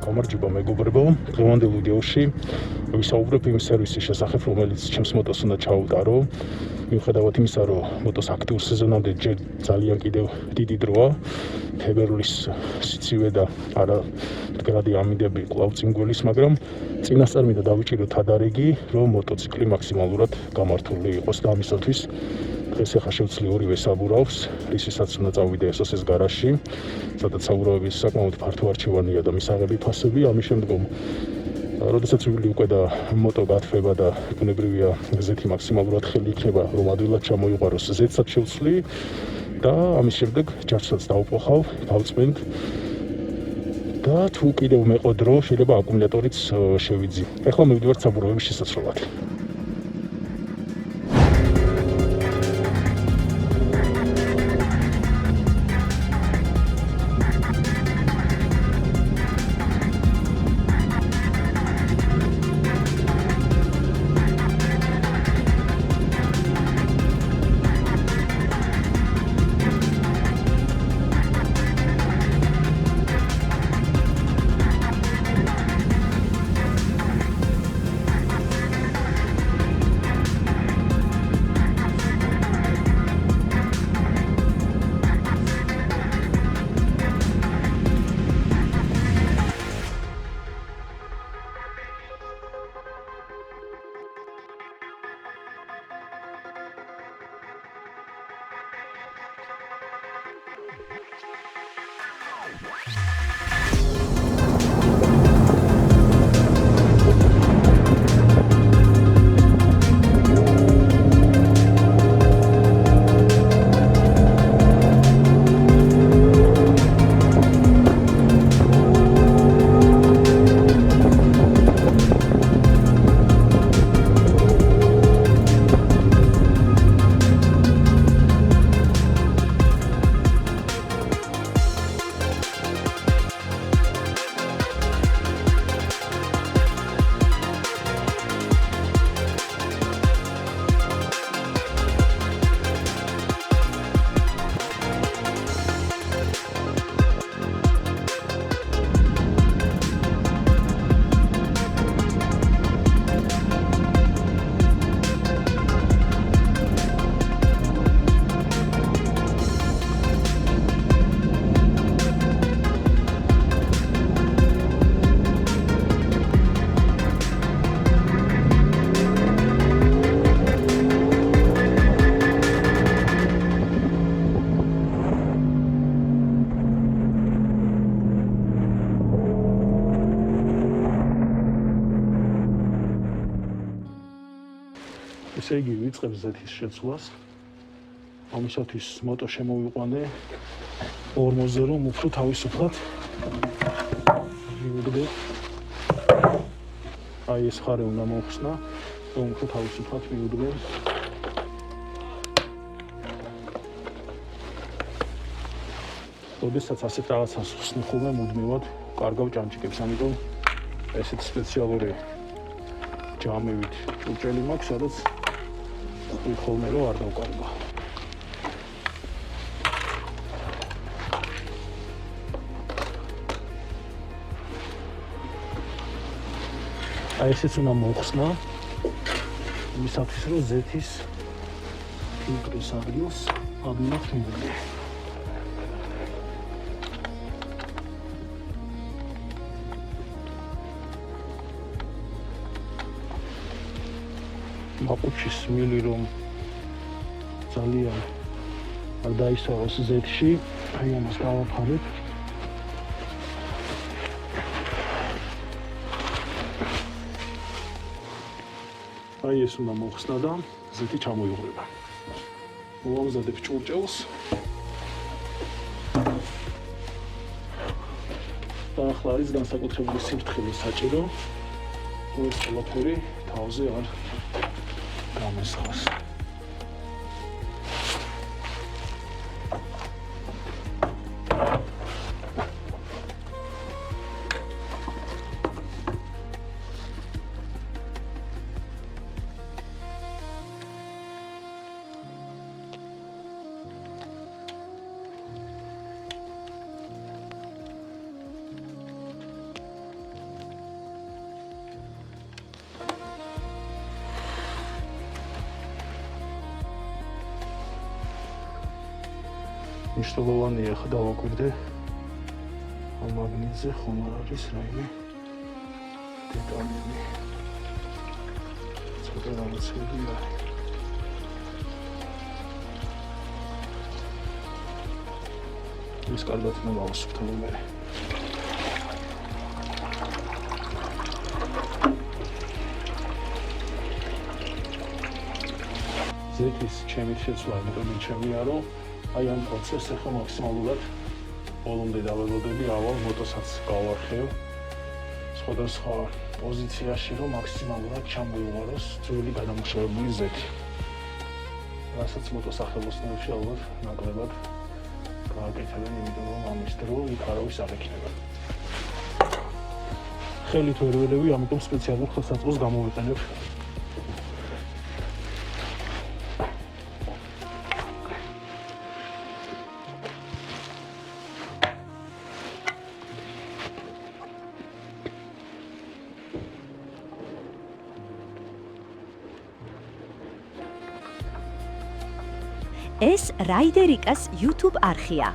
გამარჯობა მეგობრებო, დღევანდელ ვიდეოში ვისაუბრებ იმ სერვისის შესახებ, რომელიც ჩემს მოტოს უნდა ჩაუტარო. მიუხედავად იმისა, რომ მოტოს აქტიურ სეზონამდე ჯერ ძალიან კიდევ დიდი დროა, თებერვლის სიცივე და არა მდგრადი ამინდები კვლავ წინ გველის, მაგრამ წინასწარ მინდა დავიჭიროთ ადარიგი, რომ მოტოციკლი მაქსიმალურად გამართული იყოს და ამისათვის დღეს ახლა შევცვლი ორივე საბურავს, რისთვისაც უნდა წავიდე SOS-ის გარაჟში, სადაც საბურავების საკმაოდ ფართო არჩევანია და მისაღები ფასები. ამის შემდგომ, როდესაც ვივლი უკვე და მოტო გათბება და ბუნებრივია ზეთი მაქსიმალურად ხელი იქნება, რომ ადვილად ჩამოიყვაროს, ზეთსაც შევცვლი და ამის შემდეგ ჯაჭვსაც დავუპოხავ, დავწმენდ და თუ კიდევ მეყო დრო, შეიძლება აკუმულატორიც შევიძი. ეხლა მივიდივართ საბურავების შესაცვლელად. ესე იგი, ვიწყებ ზეთის შეცვლას. ამისათვის მოტო შემოვიყვანე 40-ზე, რომ უფრო თავისუფლად მივუდგე. აი ეს ხარე უნდა მოხსნა, რომ უფრო თავისუფლად მივუდგე. როდესაც ასეთ რაღაცას ხსნი ხოლმე მუდმივად კარგავ ჭანჭიკებს, ამიტომ ესეთ სპეციალური ჯამივით ჭურჭელი მაქვს, სადაც ხოლმე რომ არ დავკარგო. აი ესეც უნდა მოხსნა, იმისათვის რომ ზეთის ფილტრის ადგილს ადვილად მივუდგე. მაყუჩის მილი რომ ძალიან არ დაისვაროს ზეთში, აი ამას გავაფარებ. აი ეს უნდა მოხსნა და ზეთი ჩამოიღრება. მოვამზადებ ჭურჭელს და ახლა არის განსაკუთრებული სიფრთხილე საჭირო, რომ ეს ყველაფერი თავზე არ გამოსხოს. მნიშვნელოვანია ხა დავაკვირდე ამ მაგნიტზე ხომ არ არის რაიმე დეტალები. ცოტა გამოცემული არის. ის კარგად მოვავსებთ მე. ზეთის ჩემი შეცვლა, იმიტომ ჩემია რომ აი ამ პროცესს ახლა მაქსიმალურად ბოლომდე დაველოდები, ავალ მოტოსაც გავარხევ სხვადასხვა პოზიციაში, რომ მაქსიმალურად ჩამოიღვაროს ძველი გადამუშავებული ზეთი. რასაც მოტოსახელოსნებში ალბათ ნაკლებად გააკეთებენ, იმიტომ რომ ამის დრო იქ არავის არ ექნება. ხელით ვერ ველევი, ამიტომ სპეციალურ ხელსაწყოს გამოვიყენებ. ეს რაიდერიკას YouTube არხია.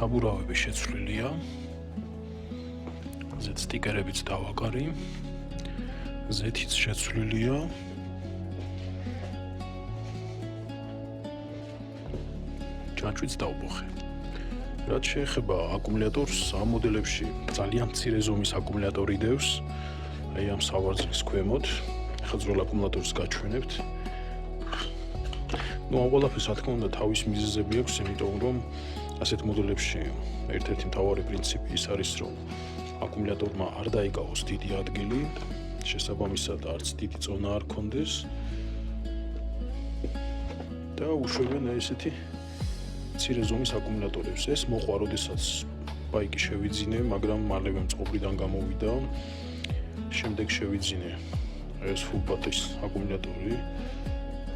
საბურავები შეცვლილია. ზეთ სტიკერებიც დავაკარი. ზეთიც შეცვლილია. ჯაჭვიც დავბოხე. რაც შეეხება აკუმულატორს, ამ მოდელებში ძალიან მცირე ზომის აკუმულატორი დევს. აი ამ სავარძლის ქვემოთ. ახლა ძველ აკუმულატორს გაჩვენებთ. ამ ყველაფერს რა თქმა უნდა თავის მიზეზები აქვს, იმიტომ რომ ასეთ მოდელებში ერთ-ერთი მთავარი პრინციპი ის არის, რომ აკუმულატორმა არ დაიკავოს დიდი ადგილი, შესაბამისად არც დიდი წონა არ ქონდეს და უშვებენ ესეთი მცირე ზომის აკუმულატორებს. ეს მოყვა, როდესაც ბაიკი შევიძინე, მაგრამ მალევე მწყობრიდან გამოვიდა. შემდეგ შევიძინე ეს full battery აკუმულატორი,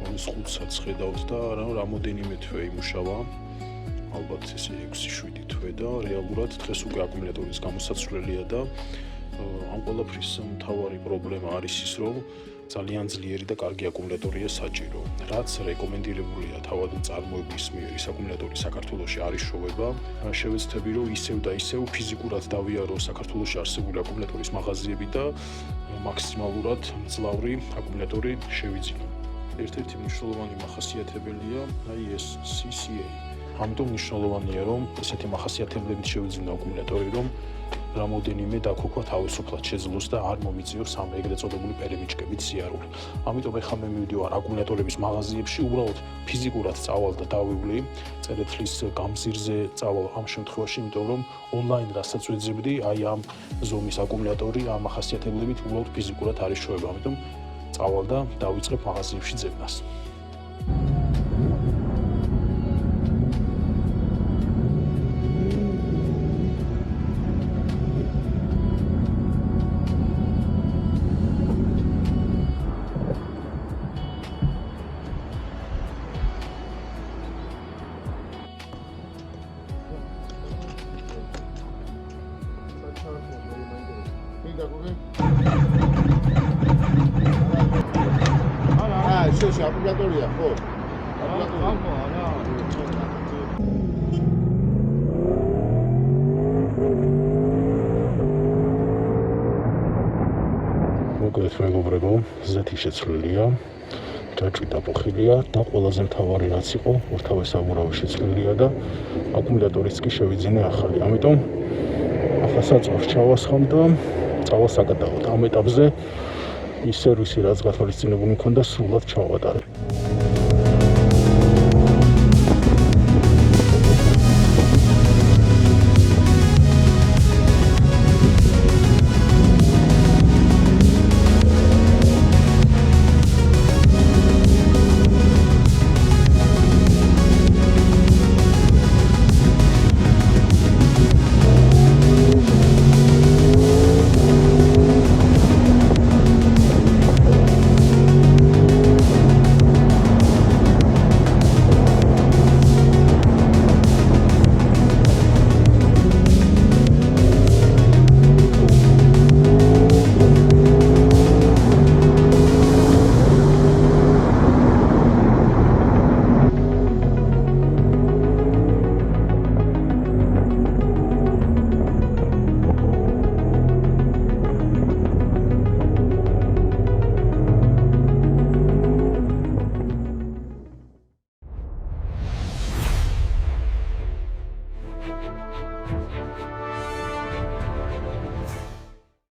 რომლის 5-საც ხედავთ და რამოდენიმე თვე იმუშავა. ალბათ ესე 6-7 თვე და რეალურად დღეს უკვე აკუმულატორის გამოსაცვლელია და ამ ყველაფრის მთავარი პრობლემა არის ის, რომ ძალიან ძლიერი და კარგი აკუმულატორია საჭირო. რაც რეკომენდირებულია თავად მწარმოებლის მიერ, ის აკუმულატორი საქართველოში არ იშოვება. შევეცდები, რომ ისევ და ისევ ფიზიკურად დავიარო საქართველოში არსებული აკუმულატორის მაღაზიები და მაქსიმალურად მძლავრი აკუმულატორი შევიძინო. ერთ-ერთი მნიშვნელოვანი მახასიათებელია აი ეს CCA. ამიტომ მნიშვნელოვანია, რომ ესეთი მახასიათებლებით შევიძინო აკუმულატორი, რომ რამოდენიმე დაქოქვა თავისუფლად შეძლოს და არ მომიწიოს ამ ეგრეთ წოდებული პერიმიჭკებით სიარული. ამიტომ ეხლა მე მივდივარ აკუმულატორების მაღაზიებში, უბრალოდ ფიზიკურად წავალ და დავივლი, წერეთლის გამზირზე წავალ ამ შემთხვევაში, იმიტომ რომ ონლაინ რასაც ვეძებდი, აი ამ ზომის აკუმულატორი ამ მახასიათებლებით უბრალოდ ფიზიკურად არ იშოვება. ამიტომ წავალ და დავიწყებ მაღაზიებში ძებნას. შეში აკუმულატორია ხო? აკუმულატორია. მოკლედ მეგობრებო, ზეთი შეცვლილია, ჯაჭვი დაპოხილია და ყველაზე მთავარი რაც იყო, ორთავე საბურავი შეცვლილია და აკუმულატორიც კი შევიძინე ახალი. ამიტომ ახლა საწვავს ჩავასხამ და წავასაკადავთ. ამ ეტაპზე ის სერვისი რაც გათვალისწინებული მქონდა სრულად ჩავატარებ.